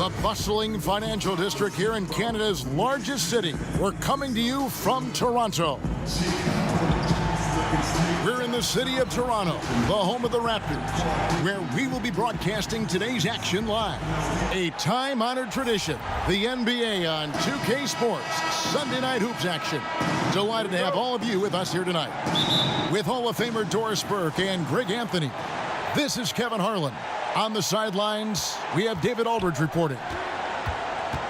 The bustling financial district here in Canada's largest city. We're coming to you from Toronto. We're in the city of Toronto, the home of the Raptors, where we will be broadcasting today's action live. A time-honored tradition, the NBA on 2K Sports, Sunday Night Hoops action. Delighted to have all of you with us here tonight. With Hall of Famer Doris Burke and Greg Anthony, this is Kevin Harlan. On the sidelines, we have David Aldridge reporting.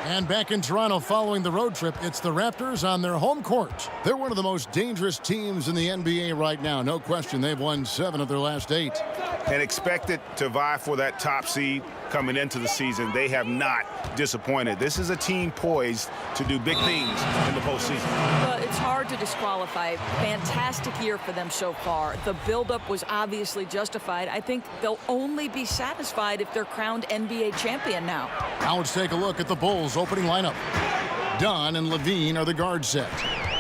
And back in Toronto following the road trip, it's the Raptors on their home court. They're one of the most dangerous teams in the NBA right now. No question, they've won 7 of their last 8. And expected to vie for that top seed coming into the season. They have not disappointed. This is a team poised to do big things in the postseason. Well, it's hard to disqualify. Fantastic year for them so far. The buildup was obviously justified. I think they'll only be satisfied if they're crowned NBA champion now. Now let's take a look at the Bulls' opening lineup. Dunn and Levine are the guard set.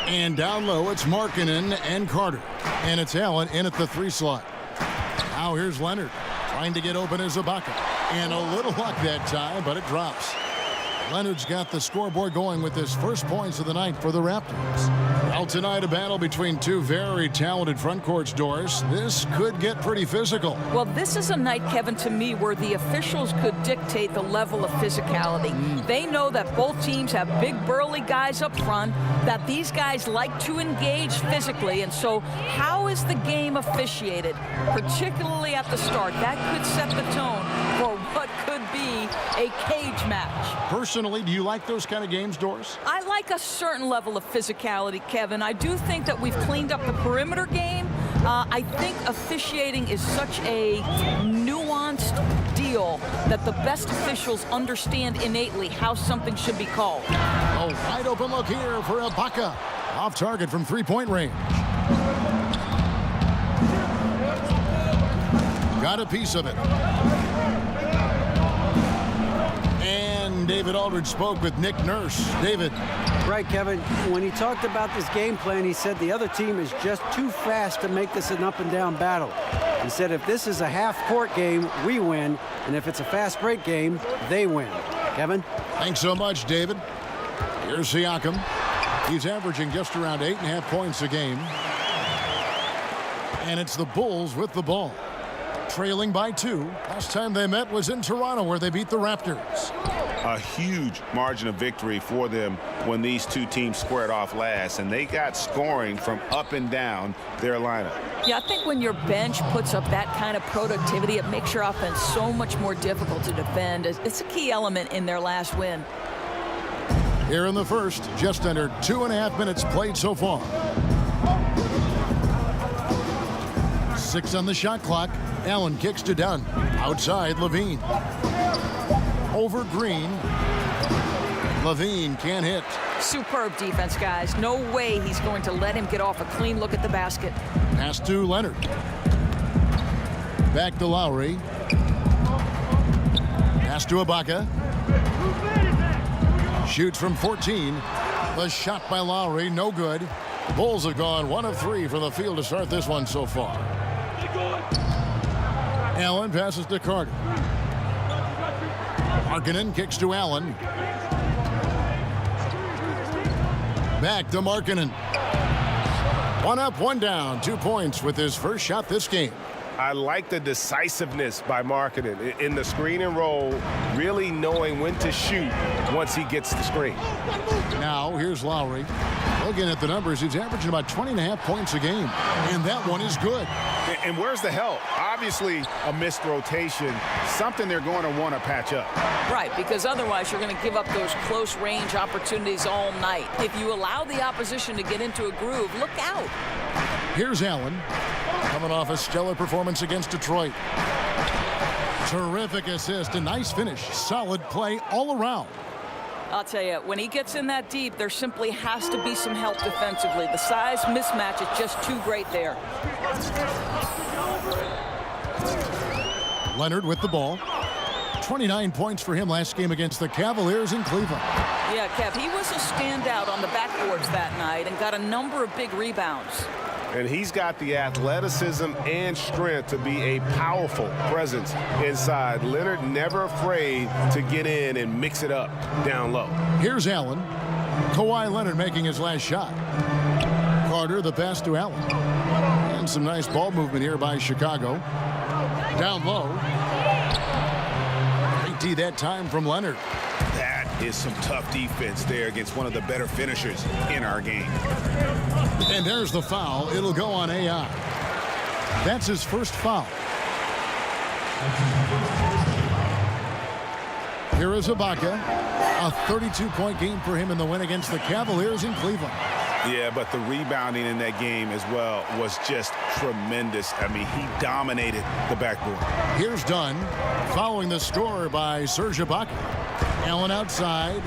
And down low, it's Markkanen and Carter. And it's Allen in at the 3 slot. Now here's Leonard trying to get open as Ibaka. And a little luck that time, but it drops. Leonard's got the scoreboard going with his first points of the night for the Raptors. Well, tonight a battle between 2 very talented front courts, Doris. This could get pretty physical. Well, this is a night, Kevin, to me, where the officials could dictate the level of physicality. They know that both teams have big, burly guys up front, that these guys like to engage physically, and so how is the game officiated, particularly at the start? That could set the tone for what could be a cage match. Personally, do you like those kind of games, Doris? I like a certain level of physicality, Kevin. I do think that we've cleaned up the perimeter game. I think officiating is such a nuanced deal that the best officials understand innately how something should be called. A wide open look here for Ibaka. Off target from 3-point range. Got a piece of it. And David Aldridge spoke with Nick Nurse. David. Right, Kevin. When he talked about this game plan, he said the other team is just too fast to make this an up-and-down battle. He said if this is a half-court game, we win, and if it's a fast-break game, they win. Kevin? Thanks so much, David. Here's Siakam. He's averaging just around 8.5 points a game. And it's the Bulls with the ball. Trailing by 2. Last time they met was in Toronto, where they beat the Raptors. A huge margin of victory for them when these two teams squared off last, and they got scoring from up and down their lineup. Yeah, I think when your bench puts up that kind of productivity, it makes your offense so much more difficult to defend. It's a key element in their last win. Here in the first, just under 2.5 minutes played so far. 6 on the shot clock. Allen kicks to Dunn. Outside, Levine. Over Green. Levine can't hit. Superb defense, guys. No way he's going to let him get off a clean look at the basket. Pass to Leonard. Back to Lowry. Pass to Ibaka. Shoots from 14. The shot by Lowry, no good. Bulls have gone 1 of 3 from the field to start this one so far. Allen passes to Carter. Markkanen kicks to Allen. Back to Markkanen. 1 up, 1 down. 2 points with his first shot this game. I like the decisiveness by Markkanen in the screen and roll, really knowing when to shoot once he gets the screen. Now here's Lowry. Looking at the numbers, he's averaging about 20.5 points a game, and that one is good. And where's the help? Obviously a missed rotation, something they're going to want to patch up. Right, because otherwise you're going to give up those close range opportunities all night. If you allow the opposition to get into a groove, look out. Here's Allen, coming off a stellar performance against Detroit. Terrific assist, a nice finish, solid play all around. I'll tell you, when he gets in that deep, there simply has to be some help defensively. The size mismatch is just too great there. Leonard with the ball. 29 points for him last game against the Cavaliers in Cleveland. Yeah, Kev, he was a standout on the backboards that night and got a number of big rebounds. And he's got the athleticism and strength to be a powerful presence inside. Leonard never afraid to get in and mix it up down low. Here's Allen. Kawhi Leonard making his last shot. Carter, the pass to Allen. And some nice ball movement here by Chicago. Down low. Great D that time from Leonard. That is some tough defense there against one of the better finishers in our game. And there's the foul. It'll go on AI. That's his first foul. Here is Ibaka. A 32-point game for him in the win against the Cavaliers in Cleveland. Yeah, but the rebounding in that game as well was just tremendous. I mean, he dominated the backboard. Here's Dunn following the score by Serge Ibaka. Allen outside.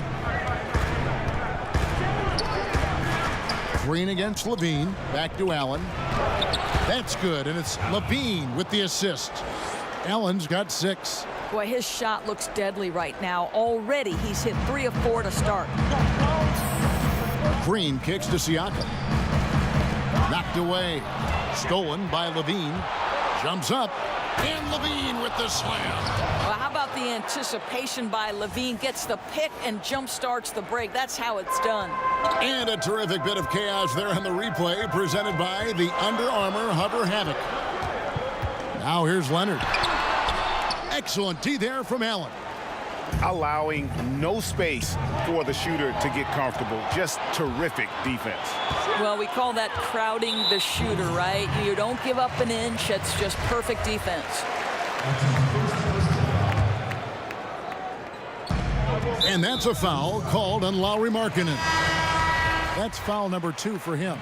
Green against Levine. Back to Allen. That's good, and it's Levine with the assist. Allen's got 6. Boy, his shot looks deadly right now. Already, he's hit 3 of 4 to start. Green kicks to Siakam. Knocked away. Stolen by Levine. Jumps up. And Levine with the slam. Well, how about the anticipation by Levine? Gets the pick and jump starts the break. That's how it's done. And a terrific bit of chaos there on the replay presented by the Under Armour Hover Havoc. Now here's Leonard. Excellent D there from Allen. Allowing no space for the shooter to get comfortable. Just terrific defense. Well, we call that crowding the shooter, right? You don't give up an inch. It's just perfect defense. And that's a foul called on Lauri Markkanen. That's foul number 2 for him.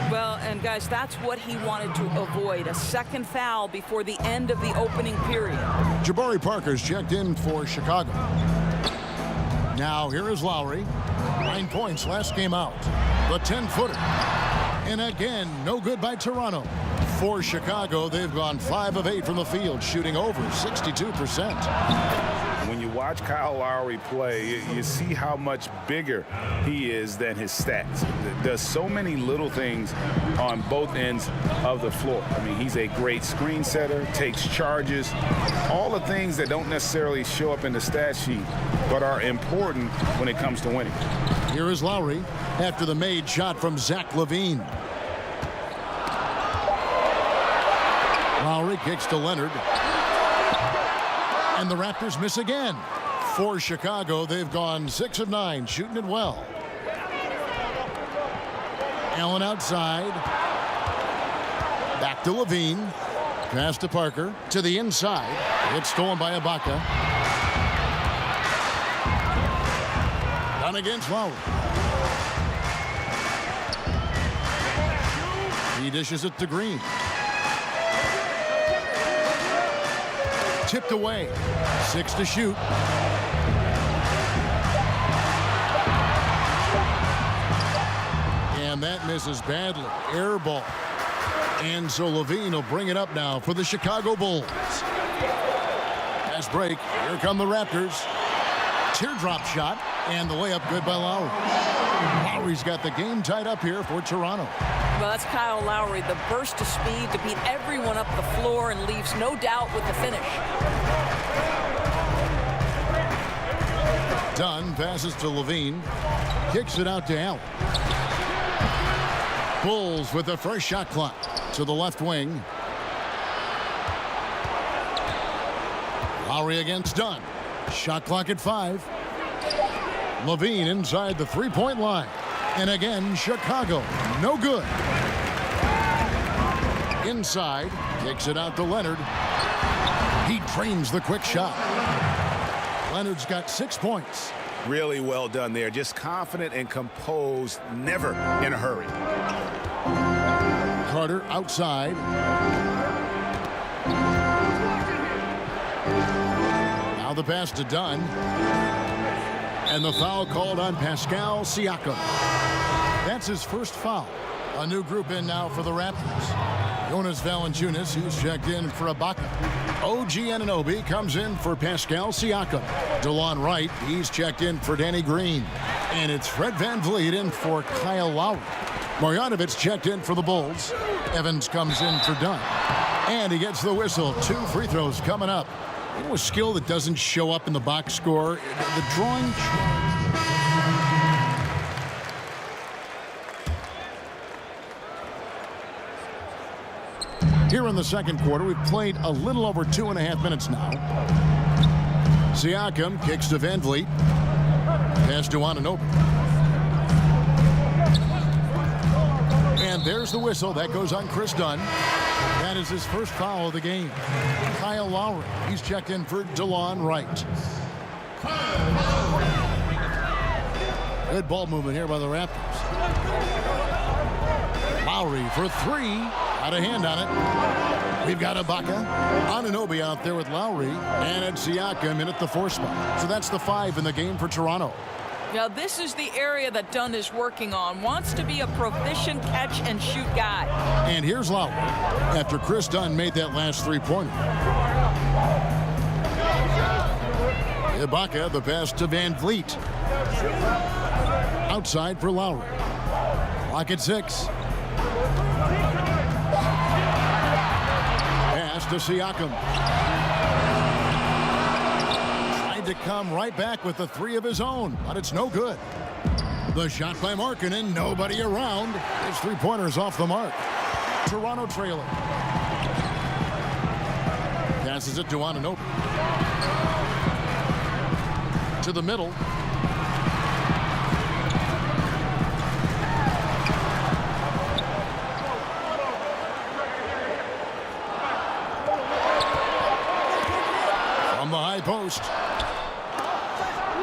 Well, and guys, that's what he wanted to avoid. A second foul before the end of the opening period. Jabari Parker's checked in for Chicago. Now here is Lowry. 9 points last game out. The 10-footer. And again, no good by Toronto. For Chicago, they've gone 5 of 8 from the field, shooting over 62%. When you watch Kyle Lowry play, you see how much bigger he is than his stats. Does so many little things on both ends of the floor. I mean, he's a great screen setter, takes charges, all the things that don't necessarily show up in the stat sheet, but are important when it comes to winning. Here is Lowry after the made shot from Zach LaVine. Lowry kicks to Leonard. And the Raptors miss again. For Chicago, they've gone 6 of 9, shooting it well. Allen outside. Back to Levine. Pass to Parker. To the inside. It's stolen by Ibaka. Down against Lowry. He dishes it to Green. Tipped away. 6 to shoot. And that misses badly. Air ball. And so Levine will bring it up now for the Chicago Bulls. Fast break. Here come the Raptors. Teardrop shot. And the layup good by Lowry. Lowry's got the game tied up here for Toronto. Well, that's Kyle Lowry, the burst of speed to beat everyone up the floor and leaves no doubt with the finish. Dunn passes to Levine. Kicks it out to Allen. Bulls with the first shot clock to the left wing. Lowry against Dunn. Shot clock at 5. Levine inside the three-point line. And again, Chicago, no good. Inside, kicks it out to Leonard. He trains the quick shot. Leonard's got 6 points. Really well done there. Just confident and composed, never in a hurry. Carter outside. Now the pass to Dunn. And the foul called on Pascal Siakam. That's his first foul. A new group in now for the Raptors. Jonas Valanciunas, he's checked in for Ibaka. OG Anunoby comes in for Pascal Siakam. DeLon Wright, he's checked in for Danny Green. And it's Fred VanVleet in for Kyle Lowry. Marjanovic checked in for the Bulls. Evans comes in for Dunn. And he gets the whistle. 2 free throws coming up. You know a skill that doesn't show up in the box score? The drawing. Here in the second quarter, we've played a little over 2.5 minutes now. Siakam kicks to Van Vliet. Pass to Anunoby. And there's the whistle. That goes on Chris Dunn. That is his first foul of the game. Kyle Lowry. He's checked in for DeLon Wright. Good ball movement here by the Raptors. Lowry for 3. Out of hand on it. We've got Ibaka. Anunoby out there with Lowry. And it's Siakam in at the 4 spot. So that's the 5 in the game for Toronto. Now, this is the area that Dunn is working on. Wants to be a proficient catch-and-shoot guy. And here's Lowry after Chris Dunn made that last 3-pointer. Ibaka, the pass to Van Vliet. Outside for Lowry. Clock at 6. Pass to Siakam. To come right back with the 3 of his own, but it's no good. The shot by Markkanen, nobody around. His 3-pointers off the mark. Toronto trailing. Passes it to Anunoby. To the middle. From the high post.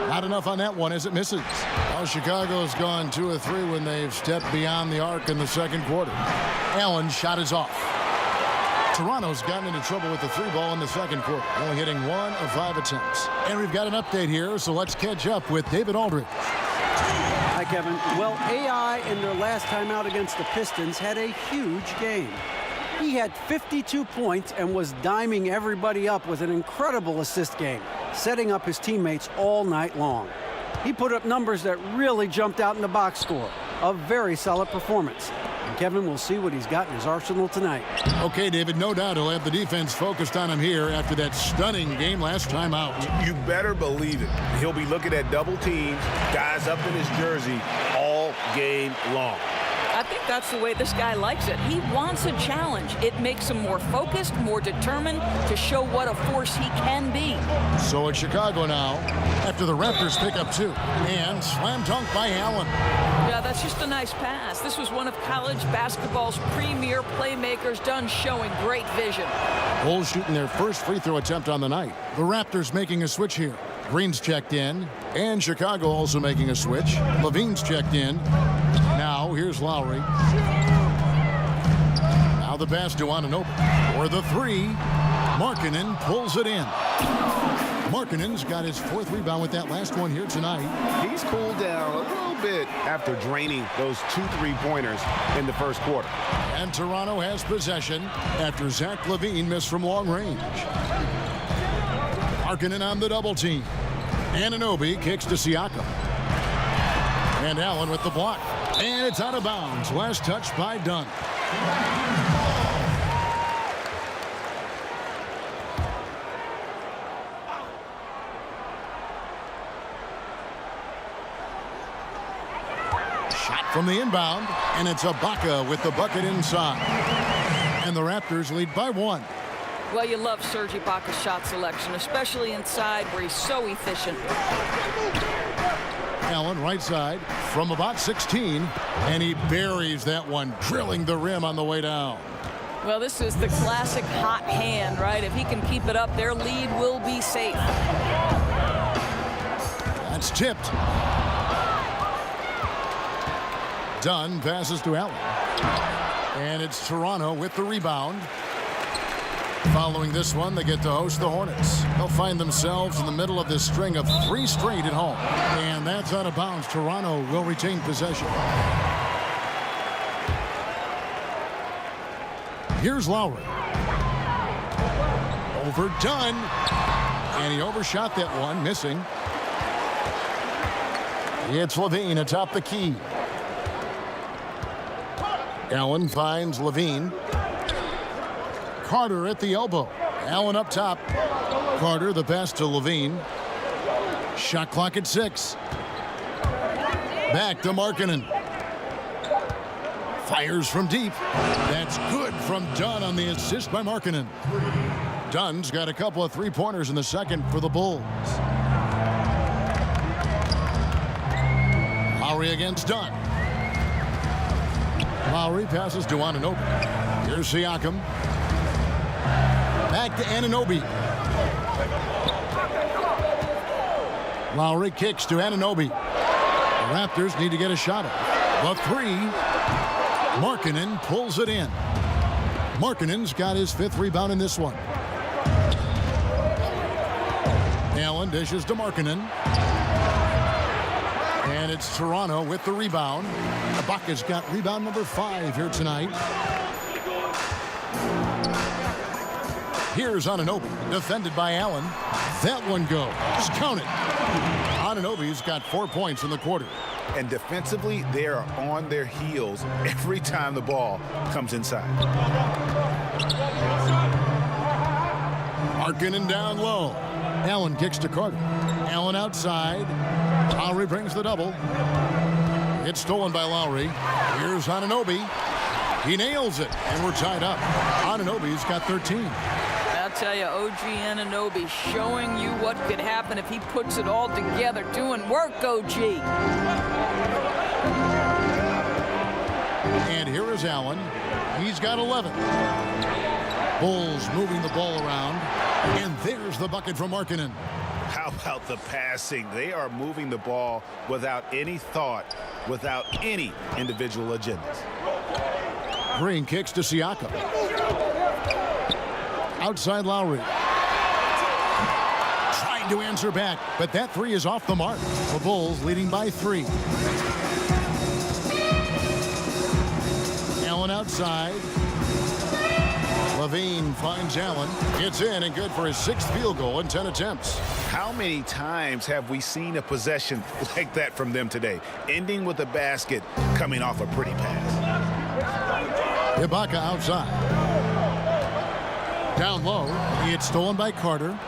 Not enough on that one as it misses. Well, Chicago's gone 2 of 3 when they've stepped beyond the arc in the second quarter. Allen's shot is off. Toronto's gotten into trouble with the 3 ball in the second quarter, only hitting 1 of 5 attempts. And we've got an update here, so let's catch up with David Aldridge. Hi, Kevin. Well, AI in their last time out against the Pistons had a huge game. He had 52 points and was diming everybody up with an incredible assist game, setting up his teammates all night long. He put up numbers that really jumped out in the box score. A very solid performance. And Kevin will see what he's got in his arsenal tonight. Okay, David, no doubt he'll have the defense focused on him here after that stunning game last time out. You better believe it. He'll be looking at double teams, guys up in his jersey all game long. I think that's the way this guy likes it. He wants a challenge. It makes him more focused, more determined to show what a force he can be. So it's Chicago now after the Raptors pick up 2. And slam dunk by Allen. Yeah, that's just a nice pass. This was one of college basketball's premier playmakers, done showing great vision. Bulls shooting their first free throw attempt on the night. The Raptors making a switch here. Green's checked in. And Chicago also making a switch. Levine's checked in. Now, here's Lowry. Now the pass to Anunoby. For the 3. Markkanen pulls it in. Markkanen's got his 4th rebound with that last one here tonight. He's cooled down a little bit after draining those 2 3-pointers in the first quarter. And Toronto has possession after Zach LaVine missed from long range. Markkanen on the double team. Anunoby kicks to Siakam. And Allen with the block. And it's out of bounds. Last touch by Dunn. Shot from the inbound. And it's Ibaka with the bucket inside. And the Raptors lead by 1. Well, you love Serge Ibaka's shot selection, especially inside where he's so efficient. Allen right side from about 16, and he buries that one, drilling the rim on the way down. Well, this is the classic hot hand, right? If he can keep it up, their lead will be safe. That's tipped. Dunn passes to Allen. And it's Toronto with the rebound. Following this one, they get to host the Hornets. They'll find themselves in the middle of this string of 3 straight at home. And that's out of bounds. Toronto will retain possession. Here's Lowry. Overdone. And he overshot that one, missing. It's Levine atop the key. Allen finds Levine. Carter at the elbow. Allen up top. Carter, the pass to Levine. Shot clock at 6. Back to Markkanen. Fires from deep. That's good from Dunn on the assist by Markkanen. Dunn's got a couple of three-pointers in the second for the Bulls. Lowry against Dunn. Lowry passes to Anunoby. Here's Siakam. Back to Anunoby. Lowry kicks to Anunoby. The Raptors need to get a shot up. The three. Markkanen pulls it in. Markkanen's got his 5th rebound in this one. Allen dishes to Markkanen. And it's Toronto with the rebound. Ibaka's got rebound number 5 here tonight. Here's Anunoby, defended by Allen. That one goes. Count it. Anunoby's got 4 points in the quarter. And defensively, they are on their heels every time the ball comes inside. Markkanen down low. Allen kicks to Carter. Allen outside. Lowry brings the double. It's stolen by Lowry. Here's Anunoby. He nails it, and we're tied up. Anunoby's got 13. I'll tell you, OG Anunoby showing you what could happen if he puts it all together. Doing work, OG. And here is Allen. He's got 11. Bulls moving the ball around. And there's the bucket from Markkanen. How about the passing? They are moving the ball without any thought, without any individual agendas. Green kicks to Siakam. Outside Lowry. Trying to answer back, but that three is off the mark. The Bulls leading by 3. Allen outside. Levine finds Allen. It's in and good for his 6th field goal in 10 attempts. How many times have we seen a possession like that from them today, ending with a basket coming off a pretty pass? Ibaka outside. Down low. It's stolen by Carter.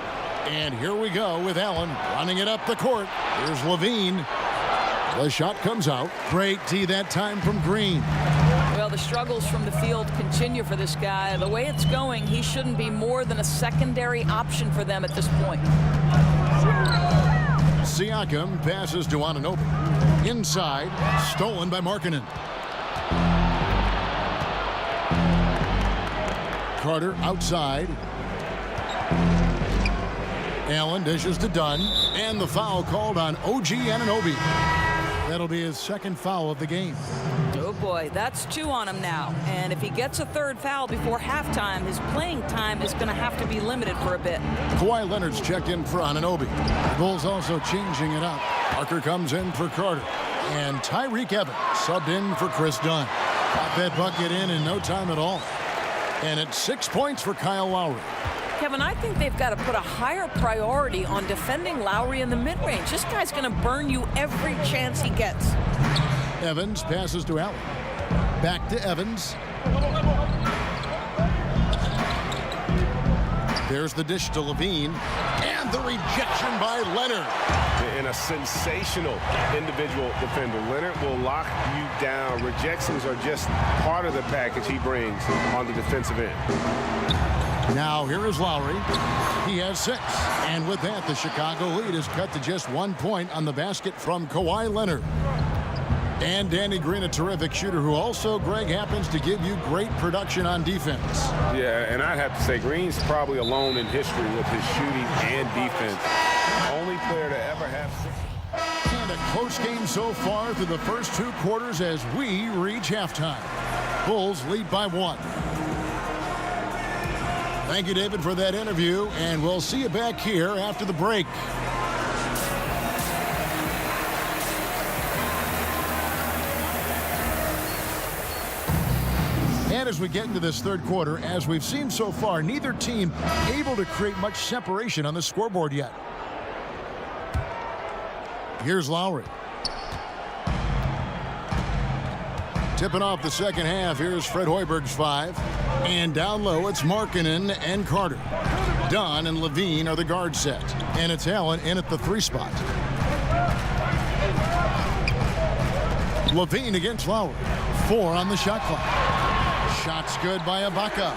And here we go with Allen running it up the court. Here's Levine. The shot comes out. Great D that time from Green. Well, the struggles from the field continue for this guy. The way it's going, he shouldn't be more than a secondary option for them at this point. Siakam passes to Anunoby. Inside, stolen by Markkanen. Carter outside. Allen dishes to Dunn. And the foul called on OG Anunoby. That'll be his 2nd foul of the game. Oh boy, that's 2 on him now. And if he gets a 3rd foul before halftime, his playing time is going to have to be limited for a bit. Kawhi Leonard's checked in for Anunoby. The Bulls also changing it up. Parker comes in for Carter. And Tyreke Evans subbed in for Chris Dunn. Got that bucket in no time at all. And it's 6 points for Kyle Lowry. Kevin, I think they've got to put a higher priority on defending Lowry in the mid-range. This guy's going to burn you every chance he gets. Evans passes to Allen. Back to Evans. There's the dish to Levine. And the rejection by Leonard. And a sensational individual defender. Leonard will lock you down. Rejections are just part of the package he brings on the defensive end. Now here is Lowry. He has 6. And with that, the Chicago lead is cut to just 1 point on the basket from Kawhi Leonard. And Danny Green, a terrific shooter who also, Greg, happens to give you great production on defense. Yeah, and I'd have to say Green's probably alone in history with his shooting and defense. Only player to ever have 6. And a close game so far through the first 2 quarters as we reach halftime. Bulls lead by 1. Thank you, David, for that interview, and we'll see you back here after the break. And as we get into this 3rd quarter, as we've seen so far, neither team able to create much separation on the scoreboard yet. Here's Lowry. Tipping off the second half, here's Fred Hoiberg's 5. And down low, it's Markkanen and Carter. Dunn and Levine are the guard set. And it's Allen in at the 3 spot. Levine against Lowry. 4 on the shot clock. Shot's good by Ibaka.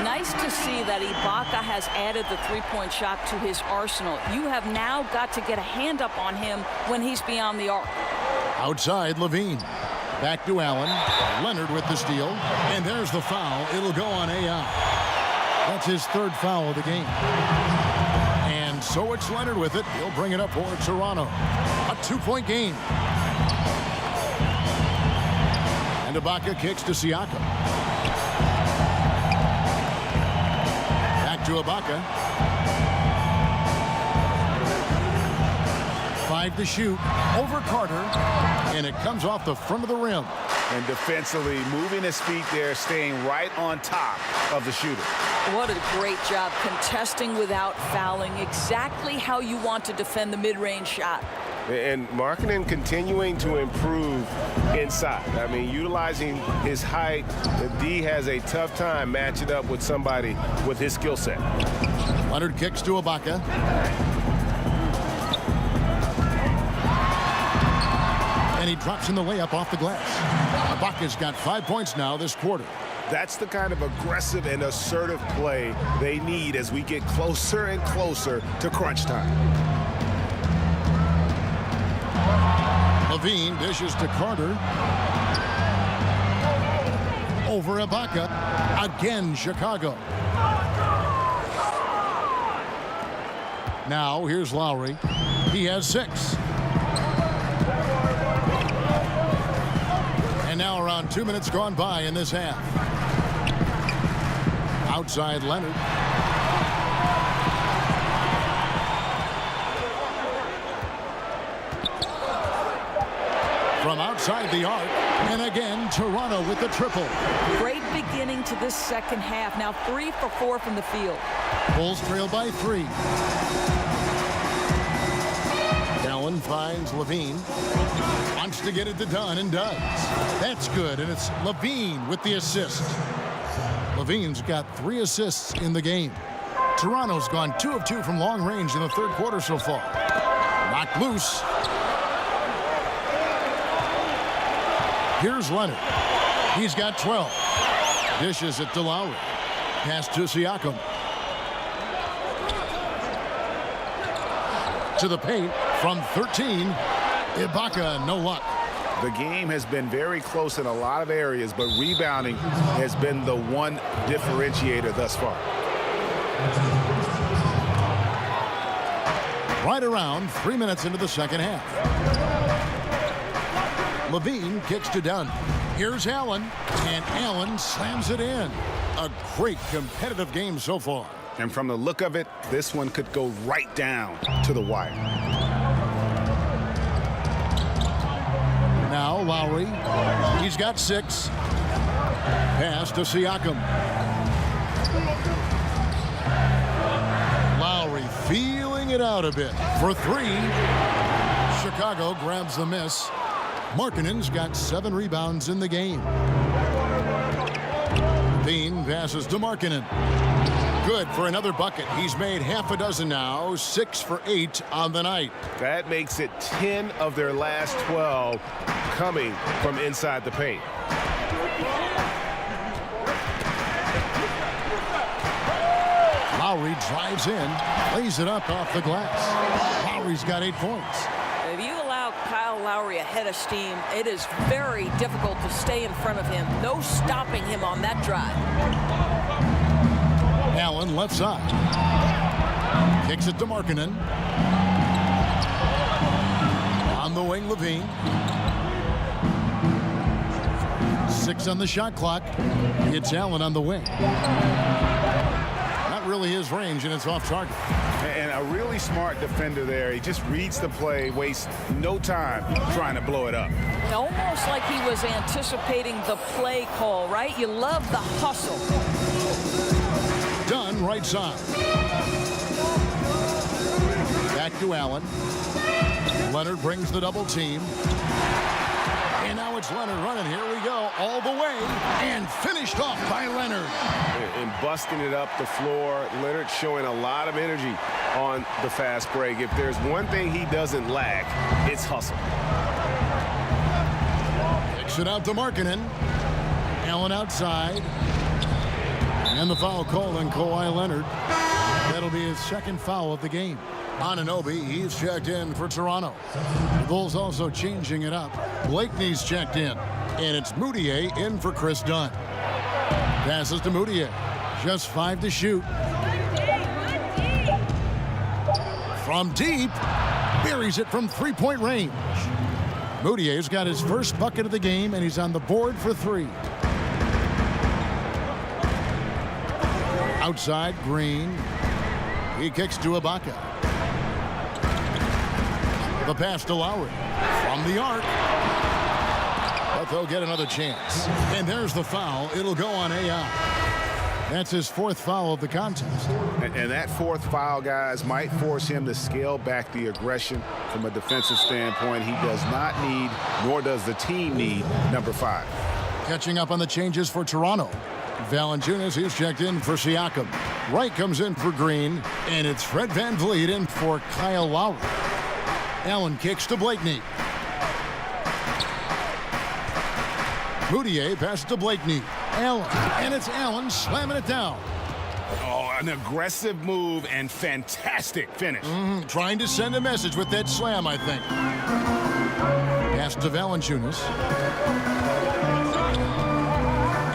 Nice to see that Ibaka has added the three-point shot to his arsenal. You have now got to get a hand up on him when he's beyond the arc. Outside, Levine. Back to Allen. Leonard with the steal. And there's the foul. It'll go on AI. That's his 3rd foul of the game. And so it's Leonard with it. He'll bring it up for Toronto. A 2-point game. And Ibaka kicks to Siakam. Back to Ibaka. 5 to shoot. Over Carter. And it comes off the front of the rim. And defensively, moving his feet there, staying right on top of the shooter. What a great job contesting without fouling. Exactly how you want to defend the mid-range shot. And Markkanen continuing to improve inside. I mean, utilizing his height. The D has a tough time matching up with somebody with his skill set. Leonard kicks to Ibaka. And he drops in the layup off the glass. Ibaka's got 5 points now this quarter. That's the kind of aggressive and assertive play they need as we get closer and closer to crunch time. Levine dishes to Carter. Over Ibaka. Again, Chicago. Now, here's Lowry. He has 6. And now around 2 minutes gone by in this half. Outside Leonard. From outside the arc. And again, Toronto with the triple. Great beginning to this second half. Now 3 for 4 from the field. Bulls trail by 3. Allen finds Levine. Wants to get it to Dunn and does. That's good, and it's Levine with the assist. Levine's got 3 assists in the game. Toronto's gone 2 of 2 from long range in the 3rd quarter so far. Knocked loose. Here's Leonard. He's got 12. Dishes it to Lowry. Pass to Siakam. To the paint from 13. Ibaka, no luck. The game has been very close in a lot of areas, but rebounding has been the one differentiator thus far. Right around 3 minutes into the second half. Levine kicks to Dunn. Here's Allen, and Allen slams it in. A great competitive game so far. And from the look of it, this one could go right down to the wire. Now Lowry. He's got 6. Pass to Siakam. Lowry feeling it out a bit for 3. Chicago grabs the miss. Markkanen's got 7 rebounds in the game. Bean passes to Markkanen. Good for another bucket. He's made half a dozen now, 6 for 8 on the night. That makes it 10 of their last 12 coming from inside the paint. Lowry drives in, lays it up off the glass. Lowry's got 8 points. If you allow Kyle Lowry a head of steam, it is very difficult to stay in front of him. No stopping him on that drive. Allen left side. Kicks it to Markkanen. On the wing, Levine. 6 on the shot clock. It's Allen on the wing. Not really his range, and it's off target. And a really smart defender there. He just reads the play, wastes no time trying to blow it up. Almost like he was anticipating the play call, right? You love the hustle. Dunn right side. Back to Allen. Leonard brings the double team. And now Now it's Leonard running. Here we go. All the way. And finished off by Leonard. And busting it up the floor. Leonard showing a lot of energy on the fast break. If there's one thing he doesn't lack, it's hustle. Kicks it out to Markkanen. Allen outside. And the foul called on Kawhi Leonard. That'll be his second foul of the game. Anunoby, he's checked in for Toronto. The Bulls also changing it up. Blakeney's checked in. And it's Moutier in for Chris Dunn. Passes to Moutier. Just 5 to shoot. From deep. Buries it from three-point range. Moutier's got his first bucket of the game, and he's on the board for 3. Outside, Green. He kicks to Ibaka. The pass to Lowry. From the arc. But they'll get another chance. And there's the foul. It'll go on AI. That's his 4th foul of the contest. And that 4th foul, guys, might force him to scale back the aggression from a defensive standpoint. He does not need, nor does the team need, number 5. Catching up on the changes for Toronto. Valanciunas, he's checked in for Siakam. Wright comes in for Green. And it's Fred VanVleet in for Kyle Lowry. Allen kicks to Blakeney. Moutier passes to Blakeney. Allen. And it's Allen slamming it down. Oh, an aggressive move and fantastic finish. Trying to send a message with that slam, I think. Pass to Valanciunas.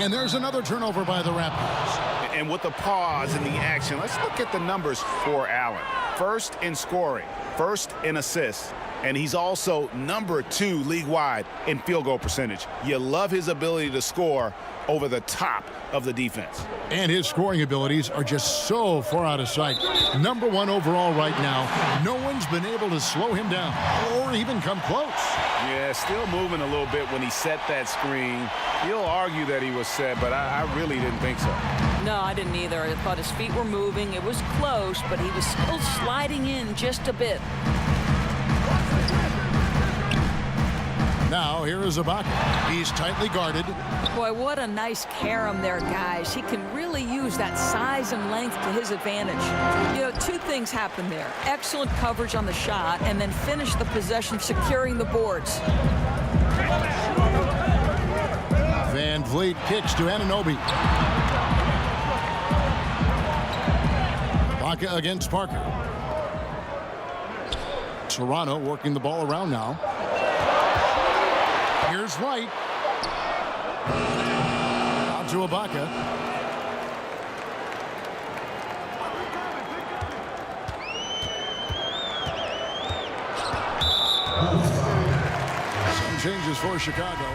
And there's another turnover by the Raptors. And with the pause in the action, let's look at the numbers for Allen. First in scoring, first in assists, and he's also number 2 league-wide in field goal percentage. You love his ability to score over the top of the defense. And his scoring abilities are just so far out of sight. Number 1 overall right now. No one's been able to slow him down or even come close. Yeah, still moving a little bit when he set that screen. You'll argue that he was set, but I really didn't think so. No, I didn't either. I thought his feet were moving. It was close, but he was still sliding in just a bit. Now, here is Ibaka. He's tightly guarded. Boy, what a nice carom there, guys. He can really use that size and length to his advantage. You know, 2 things happen there. Excellent coverage on the shot, and then finish the possession securing the boards. VanVleet kicks to Anunoby. Ibaka against Parker. Toronto working the ball around now. Here's White. Out to Ibaka. Some changes for Chicago.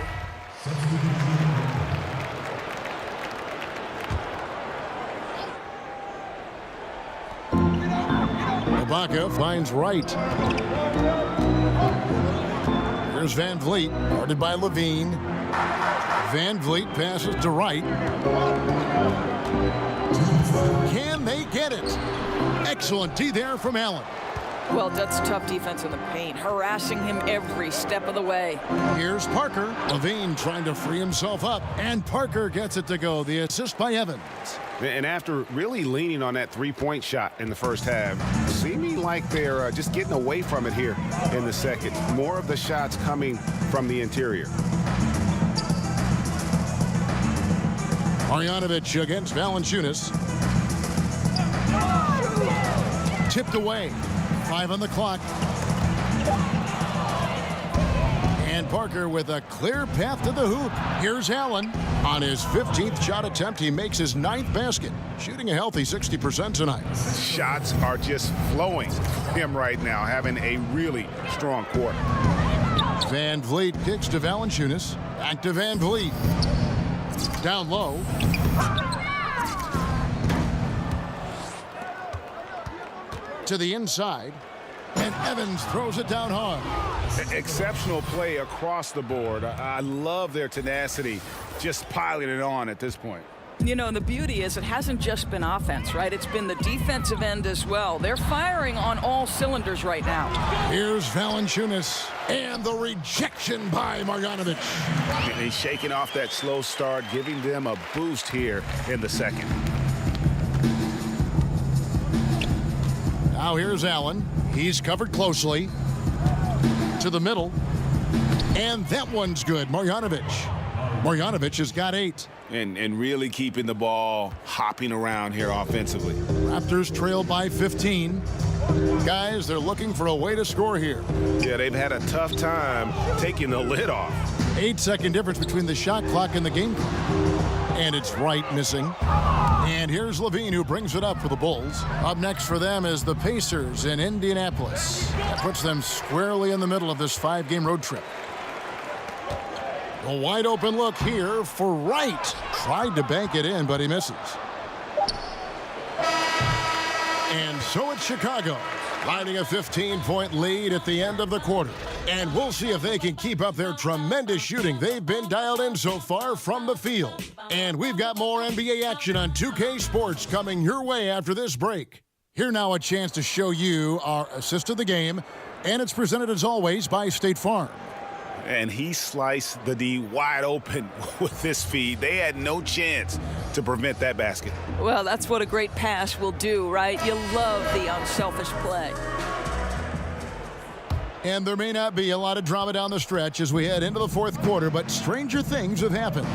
Ibaka finds Wright. Here's VanVleet, guarded by Levine. VanVleet passes to Wright. Can they get it? Excellent D there from Allen. Well, that's tough defense in the paint, harassing him every step of the way. Here's Parker. Levine trying to free himself up, and Parker gets it to go. The assist by Evans. And after really leaning on that 3-point shot in the first half, seeming like they're just getting away from it here in the second. More of the shots coming from the interior. Marjanovic against Valanciunas. Tipped away. 5 on the clock. And Parker with a clear path to the hoop. Here's Allen. On his 15th shot attempt, he makes his 9th basket. Shooting a healthy 60% tonight. Shots are just flowing for him right now, having a really strong quarter. VanVleet kicks to Valanciunas. Back to VanVleet. Down low. To the inside. And Evans throws it down hard. Exceptional play across the board. I love their tenacity, just piling it on at this point. You know, and the beauty is it hasn't just been offense, right? It's been the defensive end as well. They're firing on all cylinders right now. Here's Valanciunas, and the rejection by Marjanovic. He's shaking off that slow start, giving them a boost here in the second. Now here's Allen. He's covered closely. To the middle. And that one's good. Marjanovic. Marjanovic has got 8. And really keeping the ball hopping around here offensively. Raptors trail by 15. Guys, they're looking for a way to score here. Yeah, they've had a tough time taking the lid off. 8-second difference between the shot clock and the game clock. And it's Wright missing. And here's Levine, who brings it up for the Bulls. Up next for them is the Pacers in Indianapolis. That puts them squarely in the middle of this 5-game road trip. A wide open look here for Wright. Tried to bank it in, but he misses. And so it's Chicago, lining a 15-point lead at the end of the quarter. And we'll see if they can keep up their tremendous shooting they've been dialed in so far from the field. And we've got more NBA action on 2K Sports coming your way after this break. Here now a chance to show you our assist of the game. And it's presented as always by State Farm. And he sliced the D wide open with his feet. They had no chance to prevent that basket. Well, that's what a great pass will do, right? You love the unselfish play. And there may not be a lot of drama down the stretch as we head into the fourth quarter, but stranger things have happened.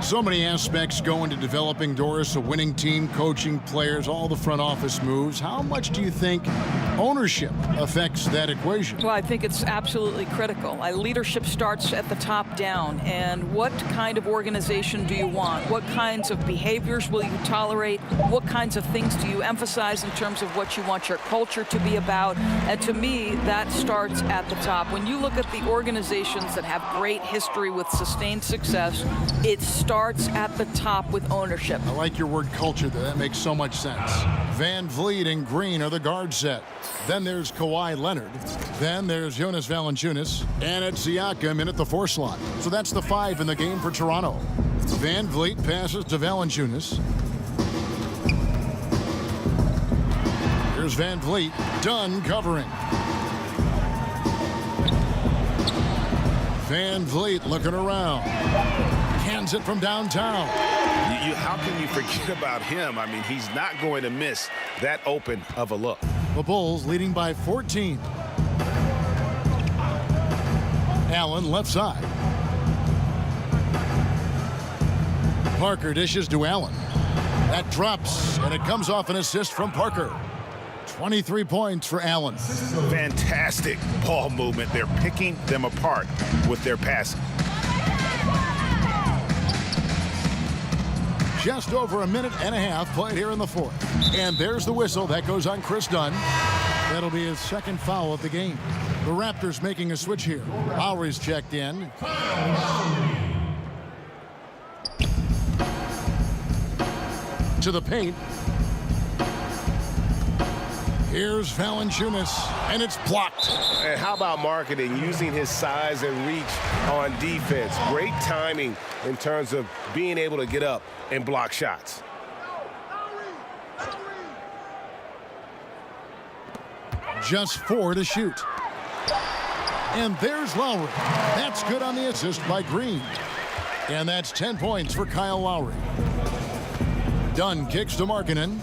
So many aspects go into developing, Doris, a winning team, coaching, players, all the front office moves. How much do you think ownership affects that equation? Well, I think it's absolutely critical. Leadership starts at the top down. And what kind of organization do you want? What kinds of behaviors will you tolerate? What kinds of things do you emphasize in terms of what you want your culture to be about? And to me, that starts at the top. When you look at the organizations that have great history with sustained success, it starts at the top with ownership. I like your word culture there. That makes so much sense. Van Vliet and Green are the guard set. Then there's Kawhi Leonard. Then there's Jonas Valanciunas. And it's Siakam in at the 4 slot. So that's the 5 in the game for Toronto. Van Vliet passes to Valanciunas. Here's Van Vliet. Dunn covering. Van Vliet looking around. Hands it from downtown. How can you forget about him? I mean, he's not going to miss that open of a look. The Bulls leading by 14. Allen left side. Parker dishes to Allen. That drops, and it comes off an assist from Parker. 23 points for Allen. Fantastic ball movement. They're picking them apart with their passing. Just over a minute and a half played here in the fourth. And there's the whistle. That goes on Chris Dunn. That'll be his second foul of the game. The Raptors making a switch here. Lowry's checked in. To the paint. Here's Valanciunas, and it's blocked. And how about marketing, using his size and reach on defense? Great timing in terms of being able to get up and block shots. Just 4 to shoot. And there's Lowry. That's good on the assist by Green. And that's 10 points for Kyle Lowry. Dunn kicks to Markkanen.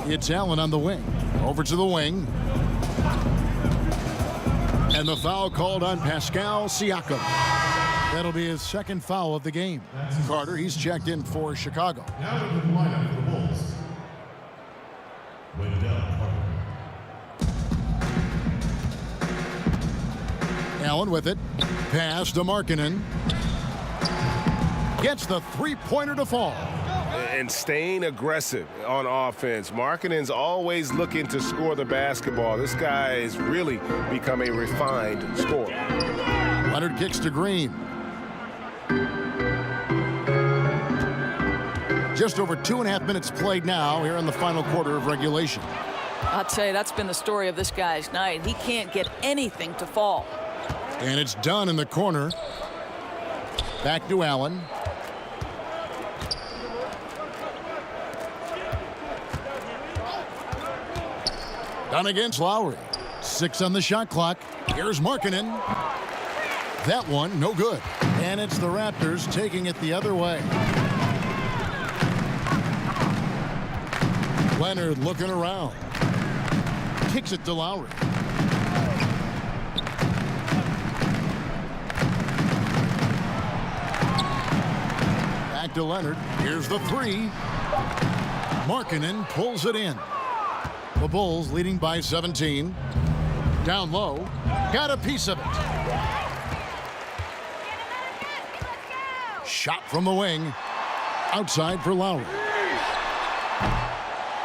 It's Allen on the wing. Over to the wing. And the foul called on Pascal Siakam. That'll be his second foul of the game. Carter, he's checked in for Chicago. Now in the lineup for the Bulls. Allen with it. Pass to Markkanen. Gets the three-pointer to fall. And staying aggressive on offense. Markkanen's always looking to score the basketball. This guy has really become a refined scorer. Leonard kicks to Green. Just over 2.5 minutes played now here in the final quarter of regulation. I'll tell you, that's been the story of this guy's night. He can't get anything to fall. And it's Dunn in the corner. Back to Allen. Done against Lowry. 6 on the shot clock. Here's Markkanen. That one, no good. And it's the Raptors taking it the other way. Leonard looking around. Kicks it to Lowry. Back to Leonard. Here's the three. Markkanen pulls it in. The Bulls leading by 17. Down low. Got a piece of it. Shot from the wing. Outside for Lowry.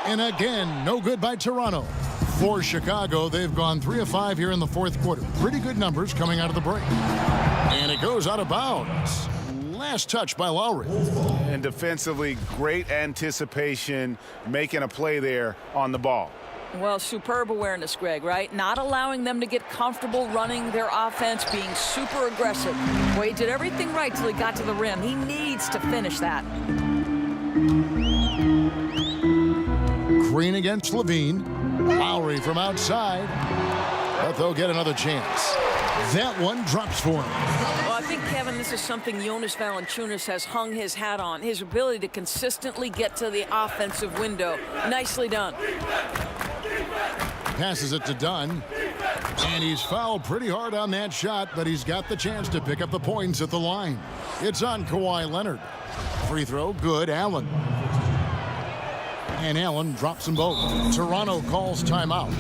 And again, no good by Toronto. For Chicago, they've gone 3 of 5 here in the fourth quarter. Pretty good numbers coming out of the break. And it goes out of bounds. Last touch by Lowry. And defensively, great anticipation, making a play there on the ball. Well, superb awareness, Greg, right? Not allowing them to get comfortable running their offense, being super aggressive. Boy, he did everything right till he got to the rim. He needs to finish that. Green against Levine. Lowry from outside. But they'll get another chance. That one drops for him. Well, I think, Kevin, this is something Jonas Valanciunas has hung his hat on. His ability to consistently get to the offensive window. Nicely done. Passes it to Dunn. And he's fouled pretty hard on that shot, but he's got the chance to pick up the points at the line. It's on Kawhi Leonard. Free throw, good. Allen. And Allen drops them both. Toronto calls timeout.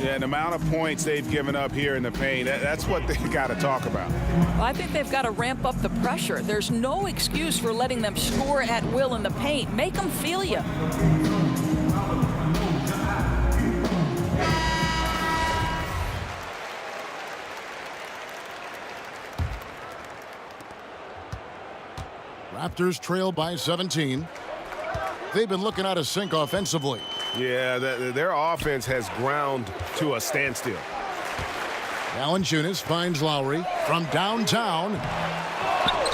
Yeah, the amount of points they've given up here in the paint, that's what they got to talk about. Well, I think they've got to ramp up the pressure. There's no excuse for letting them score at will in the paint. Make them feel you. Raptors trail by 17. They've been looking out of sync offensively. Yeah, their offense has ground to a standstill. Valanciunas finds Lowry from downtown.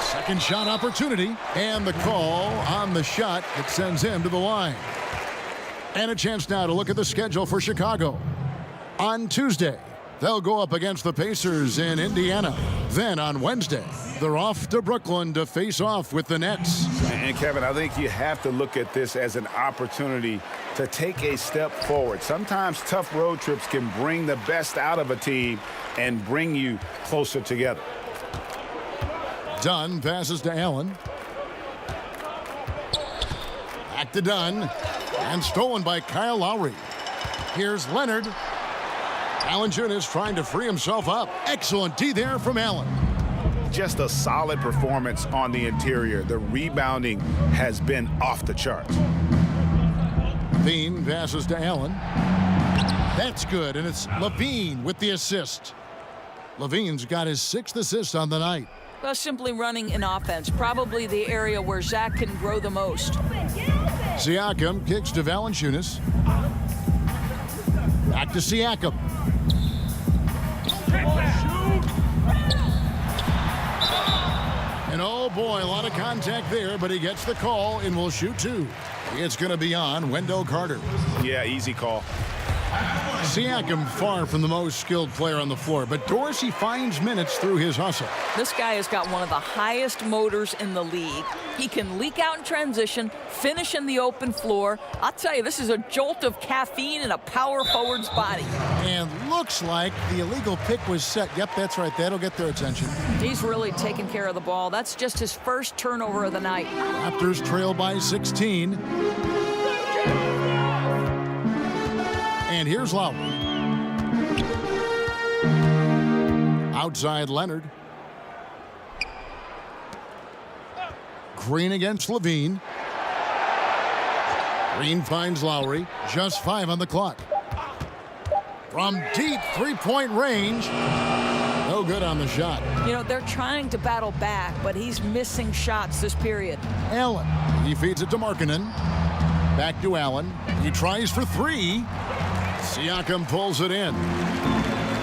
Second shot opportunity. And the call on the shot that sends him to the line. And a chance now to look at the schedule for Chicago. On Tuesday, they'll go up against the Pacers in Indiana. Then on Wednesday, they're off to Brooklyn to face off with the Nets. And Kevin, I think you have to look at this as an opportunity to take a step forward. Sometimes tough road trips can bring the best out of a team and bring you closer together. Dunn passes to Allen. Back to Dunn. And stolen by Kyle Lowry. Here's Leonard. Valanciunas trying to free himself up. Excellent D there from Allen. Just a solid performance on the interior. The rebounding has been off the charts. Levine passes to Allen. That's good, and it's Levine with the assist. Levine's got his 6th assist on the night. Well, simply running an offense, probably the area where Zach can grow the most. Siakam kicks to Valanciunas. Back to Siakam. And oh boy, a lot of contact there, but he gets the call and will shoot 2. It's going to be on Wendell Carter. Yeah, easy call. Siakam far from the most skilled player on the floor, but Dorsey finds minutes through his hustle. This guy has got one of the highest motors in the league. He can leak out in transition, finish in the open floor. I'll tell you, this is a jolt of caffeine in a power forward's body. And looks like the illegal pick was set. Yep, that's right. That'll get their attention. He's really taking care of the ball. That's just his first turnover of the night. Raptors trail by 16. And here's Lowry. Outside Leonard. Green against Levine. Green finds Lowry. Just 5 on the clock. From deep three-point range. No good on the shot. You know, they're trying to battle back, but he's missing shots this period. Allen. He feeds it to Markkanen. Back to Allen. He tries for 3. Siakam pulls it in.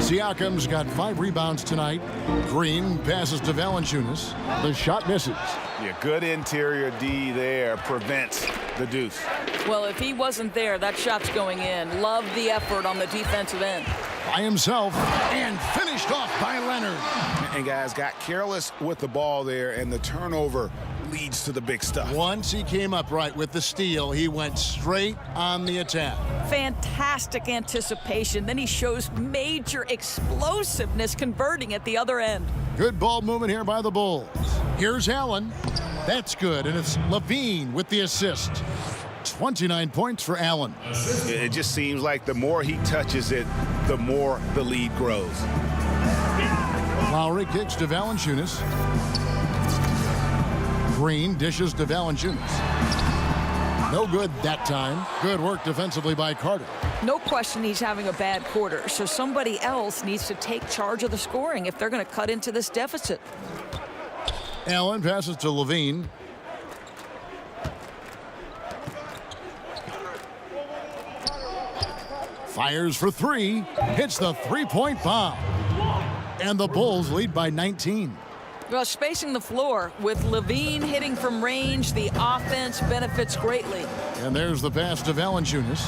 Siakam's got 5 rebounds tonight. Green passes to Valanciunas. The shot misses. Yeah, good interior D there prevents the deuce. Well, if he wasn't there, that shot's going in. Love the effort on the defensive end. By himself and finished off by Leonard. And guys got careless with the ball there, and the turnover leads to the big stuff. Once he came upright with the steal, he went straight on the attack. Fantastic anticipation. Then he shows major explosiveness converting at the other end. Good ball movement here by the Bulls. Here's Allen. That's good, and it's Levine with the assist. 29 points for Allen. It just seems like the more he touches it, the more the lead grows. Lowry kicks to Valanciunas. Green dishes to Valanciunas. No good that time. Good work defensively by Carter. No question he's having a bad quarter, so somebody else needs to take charge of the scoring if they're going to cut into this deficit. Allen passes to Levine. Fires for 3. Hits the three-point bomb. And the Bulls lead by 19. Well, spacing the floor with Levine hitting from range, the offense benefits greatly. And there's the pass to Valanciunas.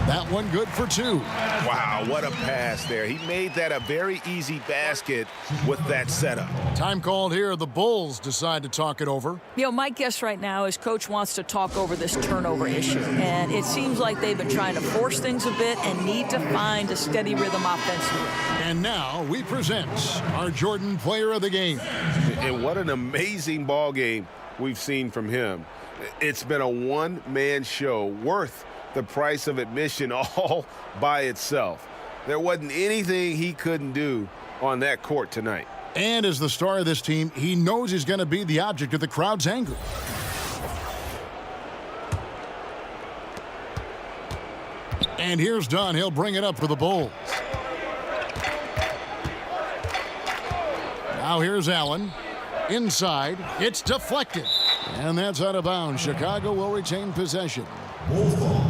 That one good for 2. Wow, what a pass there. He made that a very easy basket with that setup. Time called here. The Bulls decide to talk it over. You know, my guess right now is Coach wants to talk over this turnover issue. And it seems like they've been trying to force things a bit and need to find a steady rhythm offensively. And now we present our Jordan Player of the Game. And what an amazing ball game we've seen from him. It's been a one-man show worth the price of admission all by itself. There wasn't anything he couldn't do on that court tonight. And as the star of this team, he knows he's going to be the object of the crowd's anger. And here's Dunn. He'll bring it up for the Bulls. Now here's Allen. Inside. It's deflected. And that's out of bounds. Chicago will retain possession. Bulls ball.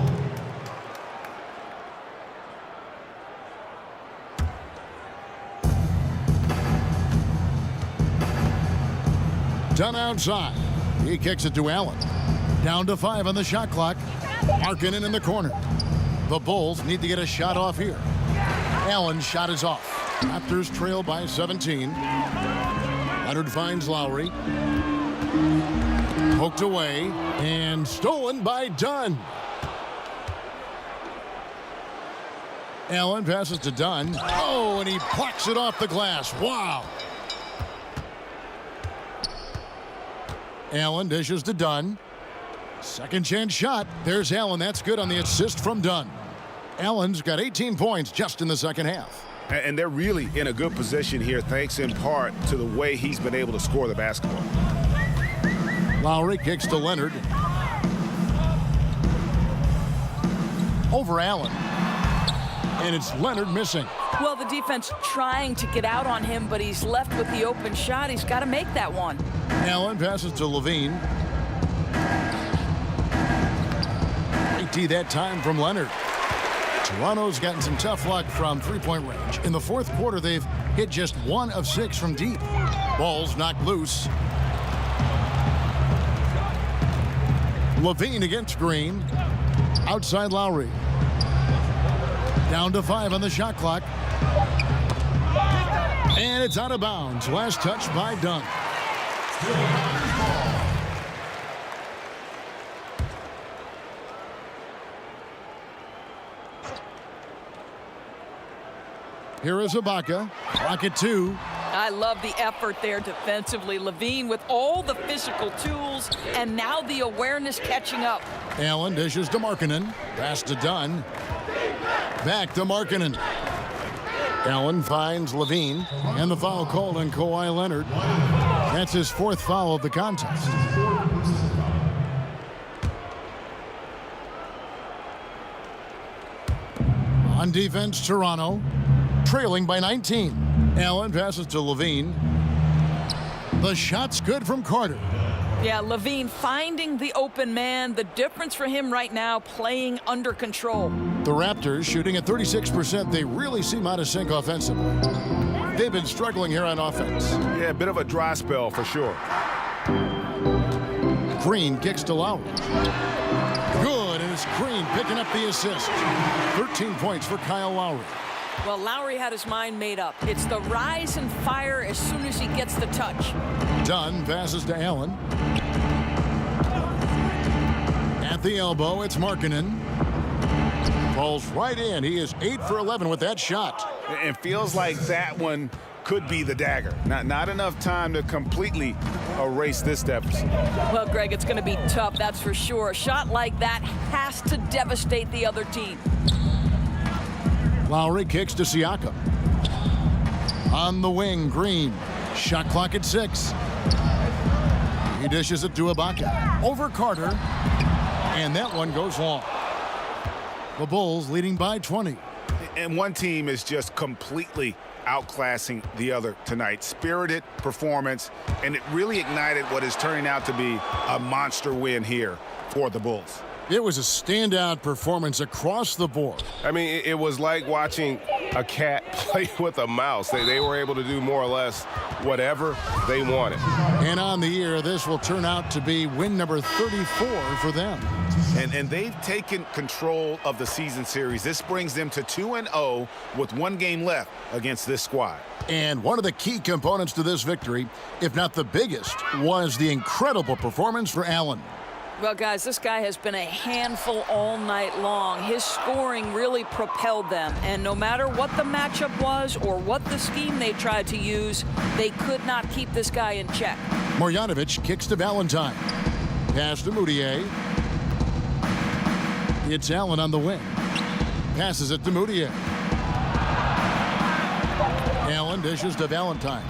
Dunn outside. He kicks it to Allen. Down to 5 on the shot clock. Markkanen in the corner. The Bulls need to get a shot off here. Allen's shot is off. Raptors trail by 17. Leonard finds Lowry. Poked away and stolen by Dunn. Allen passes to Dunn. Oh, and he plucks it off the glass. Wow. Allen dishes to Dunn. Second chance shot. There's Allen. That's good on the assist from Dunn. Allen's got 18 points just in the second half. And they're really in a good position here, thanks in part to the way he's been able to score the basketball. Lowry kicks to Leonard. Over Allen. And it's Leonard missing. Well, the defense trying to get out on him, but he's left with the open shot. He's got to make that one. Allen passes to Levine. Great that time from Leonard. Toronto's gotten some tough luck from three-point range. In the fourth quarter, they've hit just 1 of 6 from deep. Ball's knocked loose. Levine against Green. Outside Lowry. Down to 5 on the shot clock. And it's out of bounds. Last touch by Dunn. Here is Ibaka. Clock at 2. I love the effort there defensively. Levine with all the physical tools and now the awareness catching up. Allen dishes to Markkanen. Pass to Dunn. Back to Markkanen. Allen finds Levine. And the foul called on Kawhi Leonard. That's his 4th foul of the contest. On defense, Toronto. Trailing by 19. Allen passes to Levine. The shot's good from Carter. Yeah, Levine finding the open man. The difference for him right now, playing under control. The Raptors shooting at 36%. They really seem out of sync offensively. They've been struggling here on offense. Yeah, a bit of a dry spell for sure. Green kicks to Lowry. Good, and it's Green picking up the assist. 13 points for Kyle Lowry. Well, Lowry had his mind made up. It's the rise and fire as soon as he gets the touch. Dunn passes to Allen. At the elbow, it's Markkanen. Falls right in. He is 8 for 11 with that shot. It feels like that one could be the dagger. Not enough time to completely erase this deficit. Well, Greg, it's going to be tough, that's for sure. A shot like that has to devastate the other team. Lowry kicks to Siakam. On the wing, Green. Shot clock at 6. He dishes it to Ibaka. Over Carter. And that one goes long. The Bulls leading by 20. And one team is just completely outclassing the other tonight. Spirited performance, and it really ignited what is turning out to be a monster win here for the Bulls. It was a standout performance across the board. I mean, it was like watching a cat play with a mouse. They were able to do more or less whatever they wanted. And on the year, this will turn out to be win number 34 for them. And they've taken control of the season series. This brings them to 2-0 with 1 game left against this squad. And one of the key components to this victory, if not the biggest, was the incredible performance for Allen. Well, guys, this guy has been a handful all night long. His scoring really propelled them. And no matter what the matchup was or what the scheme they tried to use, they could not keep this guy in check. Marjanovic kicks to Valentine. Pass to Moutier. It's Allen on the wing. Passes it to Moutier. Allen dishes to Valentine.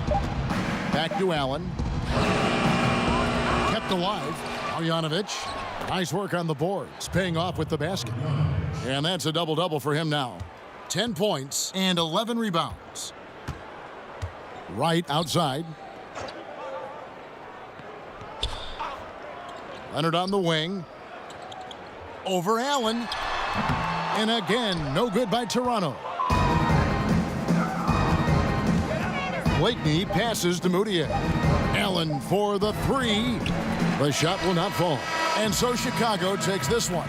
Back to Allen. Kept alive. Marjanovic. Nice work on the boards. Paying off with the basket. And that's a double-double for him now. 10 points and 11 rebounds. Right outside. Leonard on the wing. Over Allen. And again, no good by Toronto. Blakeney passes to Moutier. Allen for the 3. The shot will not fall. And so Chicago takes this one.